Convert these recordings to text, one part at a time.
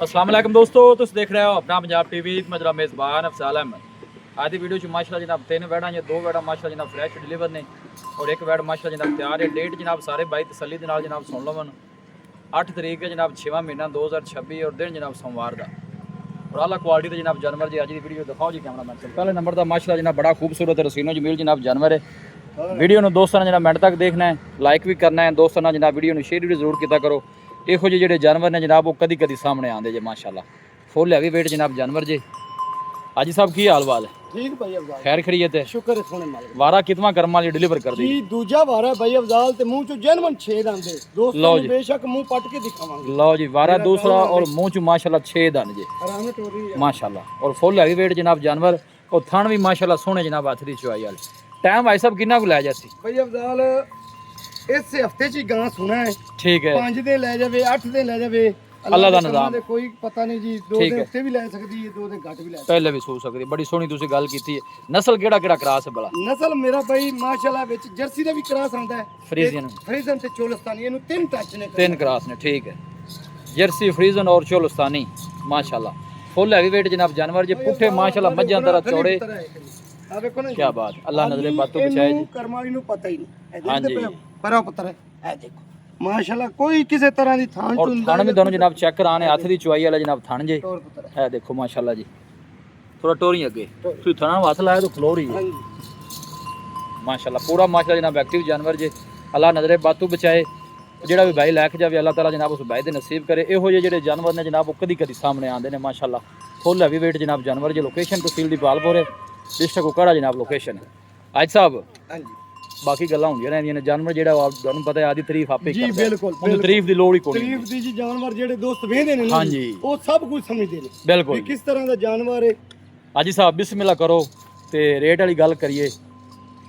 अस्सलाम वालेकुम दोस्तों, तुम देख रहे हो अपना पंजाब टीवी। मेरा मेज़बान अफजाल अहमद। आज की वीडियो माशाल्लाह जनाब 3 वैड़ा या 2 वैड़ा माशाल्लाह जनाब फ्रैश डिलीवर ने और एक वैड़ माशाल्लाह जनाब तैयार है। डेट जनाब सारे भाई तसल्ली दे नाल जनाब सुन लवन। 8 तरीक है जनाब 6वां महीना 2026 और दिन जनाब सोमवार का और आला क्वालिटी का जनाब जानवर जी। आज की वीडियो दिखाओ जी कैमरा मैन। पहले नंबर का माशाल्लाह जनाब बड़ा खूबसूरत रसीनो जमील जनाब जानवर है। वीडियो में दोस्तों ने जनाब मिनट तक देखना है, लाइक भी करना है दोस्तों ने जनाब। वीडियो में शेयर भी जरूर किया करो। इहो ਜਿਹੇ ਜਿਹੜੇ जानवर ने जनाब वो कदी कदी सामने आते जे माशाल्लाह। फुल हैवी वेट जनाब जानवर जे। हाजी साहब की हाल वाल है? ठीक भाई अफजाल, खैर खरीयत है? शुक्र है सोने मालिक। वारा कितना कर्म वाली डिलीवर कर दी जी दूजा वारा भाई अफजाल ते मुंह चो जन्मन 6 दंद दोस्तों ने बेशक मुंह पट के दिखावांगे। लो जी वारा दूसरा और मुंह चो माशाल्लाह 6 दंद जे आराम से टोरी है माशाल्लाह। और फुल हैवी वेट जनाब जानवर और थन भी माशाल्लाह सोने जनाब हाथ दी चुआई वाले। टाइम भाई साहब कितना को लै जासी? भाई अफजाल इस हफ्ते च गां सुना है। ठीक है 5 दिन ले जावे 8 दिन ले जावे अल्लाह दा दे निजाम करमां कोई पता नहीं जी। 2 दिन हफ्ते भी ले सकदी है, 2 दिन घट भी ले सकदी पहले भी सो सकदी। बड़ी सोहनी तुसी गल कीती है। नस्ल केड़ा केड़ा क्रास है भला? नस्ल मेरा भाई माशाल्लाह विच जर्सी दा भी क्रॉस आंदा है, फ्रीजियन फ्रीजन ते चोलस्तानी इनु 3 टच ने 3 क्रास ने। ठीक है जर्सी फ्रीजन और चोलस्तानी माशाल्लाह। फुल हैवी वेट जनाब जानवर जे पुठे माशाल्लाह मज्जां तरह चौड़े। आ देखो ना क्या बात, अल्लाह नजरे बातों बचाए जी। करमाली नु पता ही नहीं। हाँ जी। परा पुत्र है ए देखो माशाल्लाह कोई किसी तरह दी थान और चुंदा थान भी दोनों जनाब चेक कराने हाथ दी चुआई वाला जनाब थान जे। टोर पुत्र है। ए देखो माशाल्लाह जी थोड़ा टोरी अगे तू थाना हाथ लाया तो खलो रही हाँ है जी माशाल्लाह। पूरा माशाल्लाह जनाब एक्टिव जानवर जे। अल्लाह नजरे बातों बचाए। ਜਿਹੜਾ ਵੀ ਭਾਈ ਲੈ ਕੇ ਜਾਵੇ अल्लाह ताला जनाब उस भाई ਦੇ नसीब करे। ਇਹੋ ਜਿਹੇ ਜਿਹੜੇ जानवर ने जनाब वो कदी कदी सामने आते हैं माशाल्लाह। फुल हैवी वेट जनाब जानवर जे। लोकेशन तहसील दी बालपुर है, डिस्ट्रिक्ट उकाड़ा जनाब लोकेशन है। आज साहब हाँ जी बाकी गल्लां ਹੁੰਦੀਆਂ ਰਹਿੰਦੀਆਂ ਨੇ। जानवर ਜਿਹੜਾ ਤੁਹਾਨੂੰ ਪਤਾ ਹੈ ਆਦੀ ਤਾਰੀਫ ਆਪੇ जी ਕਰਦਾ ਹੈ। बिल्कुल ਉਹਨੂੰ ਤਾਰੀਫ ਦੀ ਲੋੜ ਹੀ ਕੋਈ ਨਹੀਂ। तारीफ दी जी जानवर जेडे दोस्त वेंदे ने हाँ जी। वो सब कुछ समझदे ने बिल्कुल कि किस तरह दा जानवर है। हाजी साहब बिस्मिल्लाह करो ते रेट वाली गल करिए।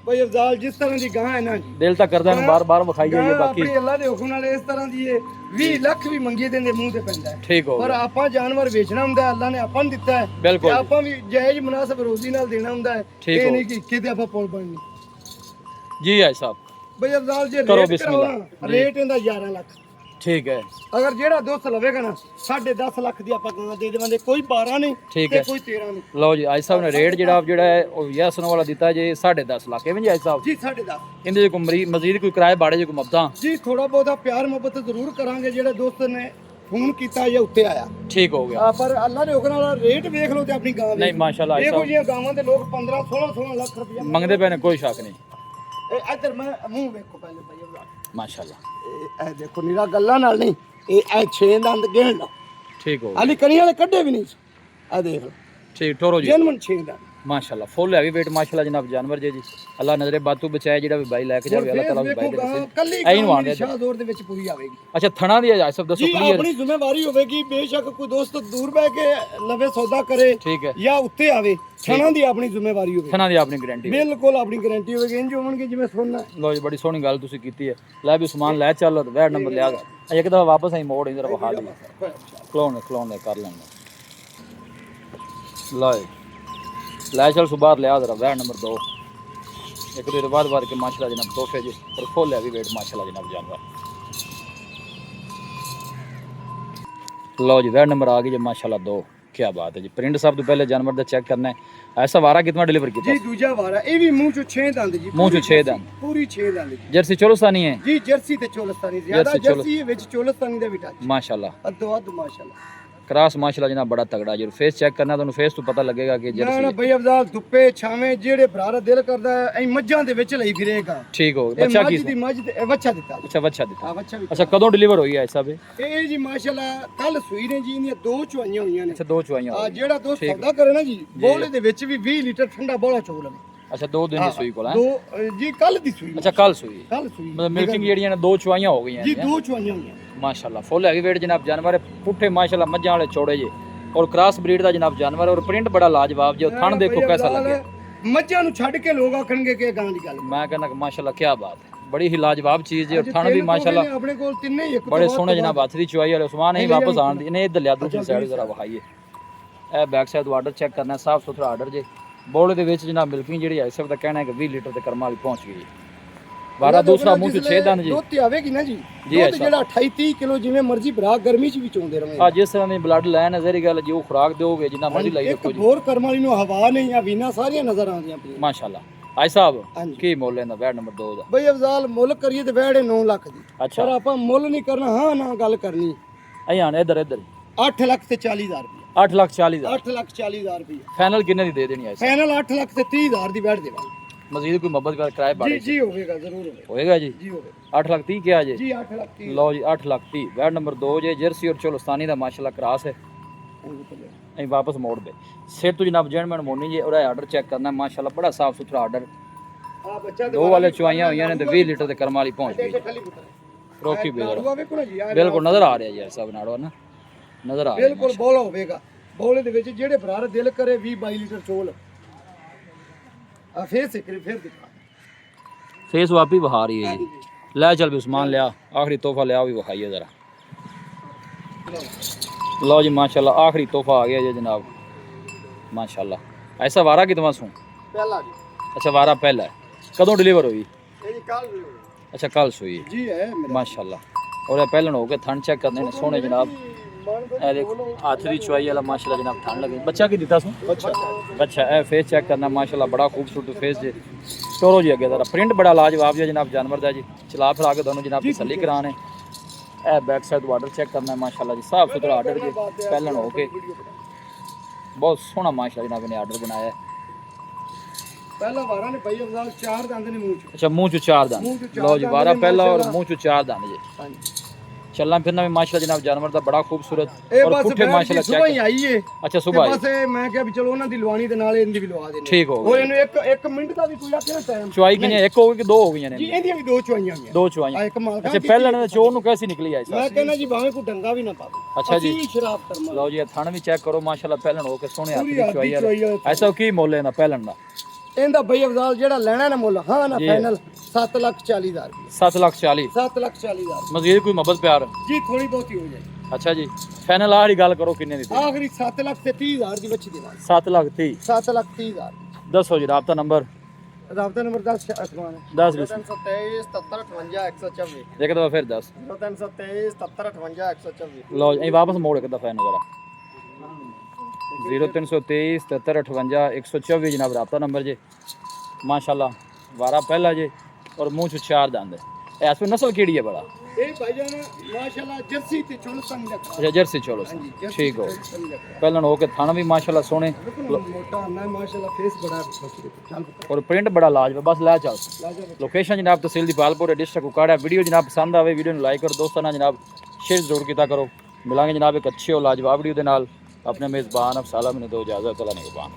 भाई अफजाल जिस तरह दी गां है ना जी, दिल तक करदा है बार बार विखाई जाइए। गां बाकी अपने अल्लाह दे हुक्म नाल इस तरह दी है 20 लाख भी मंगे देंदे मुंह ते पैंदा है। ठीक हो पर गया ਆਪਾਂ जानवर ਵੇਚਣਾ ਹੁੰਦਾ ਹੈ, ਅੱਲਾ ਨੇ ਆਪਾਂ ਨੂੰ ਦਿੱਤਾ ਹੈ बिल्कुल ਤੇ ਆਪਾਂ ਵੀ ਜਾਇਜ਼ ਮੁਨਾਸਬ ਰੋਜ਼ੀ ਨਾਲ ਦੇਣਾ ਹੁੰਦਾ ਹੈ। ठीक ਇਹ हो ਨਹੀਂ ਕਿ ਕਿਤੇ ਆਪਾਂ ਪੁੱਲ ਬਣਨੀ। जी हाजी साहब भाई अफजाल जे करो रेट बिस्मिल्लाह। कराओ ना रेट ਇਹਦਾ 11 ਲੱਖ। ठीक है अगर जेड़ा दोस्त लवेगा ना 10.5 लाख दी ਆਪਾਂ ਗਾਂ ਦੇ ਦੇਵਾਂਗੇ। ਕੋਈ 12 ਨਹੀਂ ठीक ਤੇ है ਕੋਈ 13 नहीं लो जी हाजी साहब ने रेट ਜਿਹੜਾ है वो यस नो वाला दिता जे 10.5 लाख है जी हाजी साहब। जी 10.5 ਇਹਦੇ ਕੋਈ ਮਜ਼ੀਦ ਕੋਈ ਕਿਰਾਏ ਬਾੜੇ ਜੇ ਕੋਈ ਮਬਦਾ? जी थोड़ा बहुत प्यार मोहब्बत जरूर करांगे जेड़ा दोस्त ने फोन किया या उत्ते आया। ठीक हो गया पर अल्लाह ने हुक्म नाल रेट देख लो ते अपनी गां नहीं माशाल्लाह हाजी देखो साहब जी गावां दे लोग 15 16 लाख रुपया मंगदे पे ने कोई शक नहीं इधर मैं मुंह देखो पहले भाई अफजाल माशाल्लाह। ए देखो निरा गल्ला नाल नहीं ए 6 दंद गिण लो ठीक हो हाली कनी वाले कड्डे भी नहीं आ देख लो ठीक ठोरो जी जन्मन 6 दंद माशाल्लाह। फुल हैवी वेट माशाल्लाह जनाब जानवर जे जी। अल्लाह नजरे बातू बचाए ਜਿਹੜਾ ਵੀ ਭਾਈ ਲੈ ਕੇ ਜਾਵੇ अल्लाह ताला उस भाई ਦੇ नसीब ਕੱਲੀ ਐਂ ਨੂੰ ਆਂਦੇ। ਸ਼ਾਹ ਦੌਰ ਦੇ ਵਿੱਚ ਪੂਰੀ ਆਵੇਗੀ ਅੱਛਾ ਥਣਾ ਦੀ ਹਾਜੀ ਸਾਹਿਬ ਦੱਸੋ ਜੀ। ਕਲੀਅਰ। ਆਪਣੀ ਜ਼ਿੰਮੇਵਾਰੀ ਹੋਵੇਗੀ ਬੇਸ਼ੱਕ ਕੋਈ ਦੋਸਤ ਦੂਰ ਬਹਿ ਕੇ ਲਵੇ ਸੌਦਾ ਕਰੇ ਠੀਕ ਹੈ ਜਾਂ ਉੱਤੇ ਆਵੇ ਥਣਾ ਦੀ ਆਪਣੀ ਜ਼ਿੰਮੇਵਾਰੀ ਹੋਵੇ। ਥਣਾ ਦੀ ਆਪਣੀ ਗਾਰੰਟੀ ਬਿਲਕੁਲ ਆਪਣੀ ਗਾਰੰਟੀ ਹੋਵੇਗੀ। ਇੰਜ ਹੋਣਗੇ ਜਿਵੇਂ ਸੁਣਨਾ। ਲੋ ਜੀ ਬੜੀ ਸੋਹਣੀ ਗੱਲ ਤੁਸੀਂ ਕੀਤੀ ਹੈ। ਲੈ ਵੀ ਉਸਮਾਨ ਲੈ ਚੱਲ ਵੈਰ ਨੰਬਰ ਲਿਆ ਇੱਕ ਦਫਾ ਵਾਪਸ ਆਈ ਮੋੜ ਇੰਦਰ ਵਹਾ ਦੀ ਖਲੋਣ ਕਰ ਲੈਂਦੇ ਲਓ ਲੈ ਚੱਲ ਸੁਬਾਰ ਲਿਆ ਜ਼ਰਾ ਵੈਰ ਨੰਬਰ 2 ਇੱਕ ਦੇ ਬਾਅਦ ਕੇ ਮਾਸ਼ਾਅੱਲਾ ਜਨਾਬ ਤੋਹਫੇ ਜੀ और फुल हैवी वेट माशाल्लाह जनाब जानवर। लो जी वैर नंबर आ गई जी माशाल्लाह 2। क्या बात है जी। प्रिंट साहब तो पहले जानवर का चेक करना है। ऐसा वारा कितना डिलीवर किया? जी दूजा वारा ਇਹ ਵੀ ਮੂੰਹ ਚੋਂ 6 ਦੰਦ ਜੀ। ਮੂੰਹ ਚੋਂ 6 ਦੰਦ ਪੂਰੀ 6 ਦੰਦ ਜੀ। जर्सी चोलस्तानी है ਜੀ ਜਰਸੀ ਤੇ ਚੋਲਸਤਾਨੀ ਜ਼ਿਆਦਾ ਜਰਸੀ ਜਰਸੀ ਵਿੱਚ ਚੋਲਸਤਾਨੀ ਦੇ ਵੀ ਟੱਚ माशाल्लाह। ਅੱਧੋ ਅੱਧ ਮਾਸ਼ਾਅੱਲਾ। क्रास माशाल्लाह जनाब बड़ा तगड़ा जो फेस चेक करना तो फेस तो पता लगेगा कि ਨਾ जर्सी ਨਾ है। ਬਈ ਅਫਜ਼ਾਲ ਧੁੱਪੇ ਛਾਵੇਂ ਜਿਹੜੇ ਭਰਾ ਦਾ ਦਿਲ ਕਰਦਾ ਐ ਮੱਝਾਂ ਦੇ ਵਿੱਚ ਲਈ ਫਿਰੇਗਾ। ठीक हो ਇਹ बच्चा ਮੱਝ की ਦੀ ਮੱਝ ਤੇ ਇਹ ਬੱਚਾ ਦਿੱਤਾ। अच्छा बच्चा दिता। ਆ ਬੱਚਾ ਵੀ अच्छा कदों डिलीवर हुई है ऐसा भी? ਇਹ ਜੀ ਮਾਸ਼ਾਅੱਲਾ ਕੱਲ ਸੂਈ ਨੇ ਜੀ ਇਹਦੀਆਂ 2 ਚੁਆਈਆਂ ਹੋਈਆਂ ਨੇ। अच्छा 2 चुआइयां ਆ हो गई। ਜਿਹੜਾ ਦੋਸਤ ਸੌਦਾ ਕਰੇ ਨਾ ਜੀ ਬੋਲੇ ਦੇ ਵਿੱਚ ਵੀ 20 ਲੀਟਰ ਠੰਡਾ ਬੋਲਾ ਚੋਲ ਲਵੇ। अच्छा 2 दिन की सुई को है। ਦੋ ਜੀ ਕੱਲ ਦੀ ਸੂਈ। अच्छा कल सुई ਕੱਲ ਸੂਈ मतलब मिल्किंग ਜਿਹੜੀਆਂ ਨੇ 2 ਚੁਆइयां हो गई ਜੀ हैं 2 ਚੁਆਈਆਂ ਹੋਈਆਂ। माशाल्लाह। फुल हैवी वेट जनाब जानवर है। पुठे माशाल्लाह मज्जां वाले चौड़े जे और क्रॉस ब्रीड का जनाब जानवर और प्रिंट बड़ा लाजवाब जो थन देखो कैसा लगे। ਮੱਝਾਂ ਨੂੰ ਛੱਡ ਕੇ ਲੋਕ ਆਖਣਗੇ ਕਿ ਇਹ ਗਾਂ ਦੀ ਗੱਲ। मैं कहना कि माशाल्लाह क्या बात है। बड़ी ही लाजवाब चीज़ है और थन भी माशाल्लाह ਆਪਣੇ ਕੋਲ ਤਿੰਨੇ ਹੀ ਇੱਕ बड़े सोहने जनाब हाथ दी चुआई वाले। उस्मान ही वापस आन दी इन्हें इधर लिया दूसरी साइड जरा वहाइए। ए बैक साइड आर्डर चेक करना है साफ सुथरा आर्डर जे। बोले ਦੇ ਵਿੱਚ जनाब मिल्किंग ਜਿਹੜੀ है सब ਦਾ कहना है कि 20 लीटर ਤੇ ਕਰਮਾਂ ਵਾਲੀ पहुंच गई ਵਾਰਾ ਦੂਸਰਾ ਮੂੰਹ ਚ 6 ਦੰਦ ਜੀ ਦੁੱਧ ਤੇ ਆਵੇਗੀ ਨਾ ਜੀ ਜੀ, ਦੁੱਧ ਅੱਛਾ। ਜਿਹੜਾ 28 30 ਕਿਲੋ ਜਿਵੇਂ ਮਰਜ਼ੀ ਭਰਾ ਗਰਮੀ ਚ ਵੀ ਚੋਂਦੇ ਰਵੇ ਆ ਜਿਸ ਤਰ੍ਹਾਂ ਦੀ ਬਲੱਡ ਲਾਈਨ ਹੈ ਜ਼ਰੀ ਗੱਲ ਜੀ ਉਹ ਖੁਰਾਕ ਦਿਓਗੇ ਜਿੰਨਾ ਮਰਜ਼ੀ ਲਾਈ ਇੱਕ ਰੱਖੋ ਜੀ ਬੋਰ ਕਰਮ ਵਾਲੀ ਨੂੰ ਹਵਾ ਨਹੀਂ ਆ ਵੀਨਾ ਸਾਰੀਆਂ ਨਜ਼ਰ ਆਉਂਦੀਆਂ ਪਈਆਂ ਮਾਸ਼ਾਅੱਲਾ ਆਈ ਸਾਹਿਬ ਹਾਂਜੀ। ਕੀ ਮੁੱਲ ਇਹਦਾ ਬੈਡ ਨੰਬਰ 2 ਦਾ ਬਈ ਅਫਜ਼ਾਲ ਮੁੱਲ ਕਰੀਏ ਤੇ ਵਹਿੜੇ 9 ਲੱਖ ਦੀ ਅੱਛਾ ਪਰ ਆਪਾਂ ਮੁੱਲ ਨਹੀਂ ਕਰਨਾ ਹਾਂ ਨਾ ਗੱਲ ਕਰਨੀ ਅਈਆਂ ਇੱਧਰ ਇੱਧਰ 8 ਲੱਖ ਤੇ 40,000 ਰੁਪਏ 8 ਲੱਖ 40 ਦਾ 8 ਲੱਖ 40,000 ਰੁਪਏ ਫਾਈਨਲ ਕਿੰਨੇ ਦੀ ਦੇ ਦੇਣੀ ਹੈ ਫਾਈਨਲ 8 ਲੱਖ ਤੇ 30,000 ਦੀ ਵਹਿੜ ਦੇਵਾਂਗੇ ਮਜ਼ੀਦ ਕੋਈ ਮੁਹੱਬਤ ਕਰ ਕਿਰਾਏ ਜੀ ਬਾੜੇ ਜੀ ਹੋਵੇਗਾ ਜ਼ਰੂਰ ਹੋਏਗਾ ਜੀ ਜੀ ਹੋਵੇਗਾ 8 ਲੱਖ 30 ਕਿਹਾ ਜੀ ਜੀ 8 ਲੱਖ 30 ਲਓ ਜੀ 8 ਲੱਖ 30 ਬੈਡ ਨੰਬਰ 2 ਜੇ ਜਰਸੀ ਔਰ ਚੋਲਸਤਾਨੀ ਦਾ ਮਾਸ਼ਾਅੱਲਾ ਕਰਾਸ ਹੈ ਅਸੀਂ ਵਾਪਸ ਮੋੜ ਦੇ ਸਿਰ ਤੋਂ ਜਨਾਬ ਜੈਨਮੈਨ ਮੋਨੀ ਜੀ ਉਹਦਾ ਆਰਡਰ ਚੈੱਕ ਕਰਨਾ ਮਾਸ਼ਾਅੱਲਾ ਬੜਾ ਸਾਫ ਸੁਥਰਾ ਆਰਡਰ ਆ ਬੱਚਾ ਦੋ ਵਾਲੇ ਚੁਆਈਆਂ ਹੋਈਆਂ ਨੇ ਤੇ 20 ਲੀਟਰ ਦੇ ਕਰਮ ਵਾਲੀ ਪਹੁੰਚ ਗਈ ਖਾਲੀ ਪੁੱਤਰ ਰੋਕੀ ਬੇਦਰ ਨਾੜੂਆ ਵੇਖੋ ਨਾ ਜੀ ਆ ਬਿਲਕੁਲ ਨਜ਼ਰ ਆ ਰਿਹਾ ਜੀ ਸਭ ਨਾੜੋ ਨਾ ਨਜ਼ਰ ਆ ਰਿਹਾ ਬਿਲਕੁਲ ਬੋਲਾ ਹੋਵੇਗਾ ਬੋਲੇ ਦੇ ਵਿੱਚ ਜਿਹੜੇ ਭਰਾ ਦਿਲ ਕਰੇ 20 22 ਲੀਟਰ ਚੋਲ ਆ ਫੇਰ ਸਿਕਰੀ ਫੇਰ ਦਿਖਾ ਫੇਸ ਵਾਪੀ ਬਹਾ ਰਹੀ ਹੈ ਜੀ ਲੈ ਚੱਲ ਵੀ ਉਸਮਾਨ ਲਿਆ ਆਖਰੀ ਤੋਹਫਾ ਲਿਆ ਉਹ ਵੀ ਵਿਖਾਈਏ ਜ਼ਰਾ ਲਓ ਜੀ ਮਾਸ਼ਾਅੱਲਾ ਆਖਰੀ ਤੋਹਫਾ ਆ ਗਿਆ ਜੀ ਜਨਾਬ ਮਾਸ਼ਾਅੱਲਾ ऐसा वारा कितना सू ਪਹਿਲਾ ਜੀ अच्छा वारा पहला है कदों डिलीवर हुई ਇਹ ਜੀ ਕੱਲ अच्छा कल सुई है ਜੀ ਹੈ ਮੇਰਾ माशाल्लाह और पहलन हो गए थन चेक करने ने सोने जनाब ए देख हाथ दी चुआई वाला माशाल्लाह जनाब थन लगे बच्चा की दिता सू ਅੱਛਾ अच्छा ए फेस चेक करना माशाल्लाह बड़ा खूबसूरत फेस जे चोरो जी अगे जरा प्रिंट बड़ा लाजवाब है जनाब जानवर दा जी चला फिरा के दोनों जनाब तसल्ली कराने ए बैक साइड ऑर्डर चेक करना है माशाल्लाह जी साफ सुथरा ऑर्डर जी पहलन हो के बहुत सोहना माशाल्लाह जनाब ने ऑर्डर बनाया है ਪਹਿਲਾ ਵਾਰਾ ਨੇ ਭਾਈ ਅਫਜ਼ਾਲ 4 ਦੰਦ ਨੇ ਮੂੰਹ ਚ अच्छा मुंह चो चार दाने मुंह चो चार लो जी दाने वारा ने पहला और माशाल्लाह। मुंह चो चार दाने जी ਹਾਂਜੀ चलना फिरना भी माशाल्लाह जनाब जानवर दा बड़ा खूबसूरत ਇਹ और ਬਸ पुठे माशाल्लाह ਸੁਬਾਹ ਹੀ चेक ਆਈ ਏ अच्छा ਤੇ सुबह ਬਸ ਇਹ ਮੈਂ ਕਿਹਾ ਵੀ ਚਲੋ ਉਹਨਾਂ ਦੀ ਲਵਾਣੀ ਦੇ ਨਾਲ ਇਹਦੀ ਵੀ ਲਵਾ ਦੇਣੀ ठीक हो ਹੋਰ गई ਇਹਨੂੰ ਇੱਕ ਮਿੰਟ ਦਾ ਵੀ ਕੋਈ ਆਖੇ ਨਾ ਟਾਈਮ चुआई किने एक हो गई कि दो हो गई ਜੀ ने ਇਹਦੀਆਂ ਵੀ ਦੋ ਚੁਆਈਆਂ ਹੋਈਆਂ दो ਆ चुआई ਇੱਕ ਮਾਲਕਾਂ अच्छा ਦੀ पहले ने चोर नु कैसी निकली आई ਮੈਂ साहब ਕਹਿੰਦਾ ਜੀ ਭਾਵੇਂ ਕੋਈ ਡੰਗਾ ਵੀ ਨਾ ਪਾਵੇ अच्छा जी ਅਸੀਂ ਸ਼ਰਾਬ ਕਰਮਾ लो जी थन भी चेक करो माशाल्लाह पहलन हो के सोने हाथ पूरी दी हाथ दी चुआई चुआई है। ऐसा की मोल है ना पहलन दा ਇਹਦਾ ਬਈ ਅਫਜ਼ਾਲ ਜਿਹੜਾ ਲੈਣਾ ਨਾ ਮੁੱਲ ਹਾਂ ਨਾ ਜੀ। ਫਾਈਨਲ 7,40,000 ਰੁਪਏ 7 लाख 40 7,40,000 मजीद कोई मोहब्बत प्यार ਜੀ ਥੋੜੀ ਬਹੁਤੀ ਹੋ ਜਾਏ अच्छा जी फाइनल आखिरी गल करो किन्ने दी ਆਖਰੀ 7,30,000 ਦੀ ਬੱਚੀ ਦੇਵਾਂ 7 लाख 30 7,30,000 दसो जी राब्ता नंबर ਰਾਬਤਾ ਨੰਬਰ 10 ਅਖਵਾਨ 10 बीस 323 77 58 124 एक दफा फिर 10 323 77 58 124 लो जी वापस मोड़ एक दफा नजर 0323 77 58 124 जनाब राब्ता नंबर जे माशाल्लाह वारा पहला जे और मुंह च चार दंद है इसमें नस्ल केड़ी है बड़ा ਇਹ ਭਾਈਜਾਨ ਮਾਸ਼ਾਅੱਲਾ ਜਰਸੀ ਤੇ ਚੁਲਸਨ ਦਾ अच्छा जर्सी चलो ठीक हो पहलन हो के थाना भी माशाल्लाह सोने ਮੋਟਾ ਨਾ ਮਾਸ਼ਾਅੱਲਾ ਫੇਸ ਬੜਾ ਚੱਲ और प्रिंट बड़ा लाजवाब बस ला चल लोकेशन जनाब तहसील दीपालपुर डिस्ट्रिक्ट कुकाड़ा वीडियो जनाब पसंद आवे वीडियो ਨੂੰ लाइक और दोस्तों ਨਾਲ जनाब शेयर जरूर ਕੀਤਾ ਕਰੋ ਮਿਲਾਂਗੇ जनाब एक अच्छी और लाजवाब वीडियो ਦੇ ਨਾਲ अपने मेज़बान अफसाला मैंने दो इजाज़त अल्लाह निगहबान।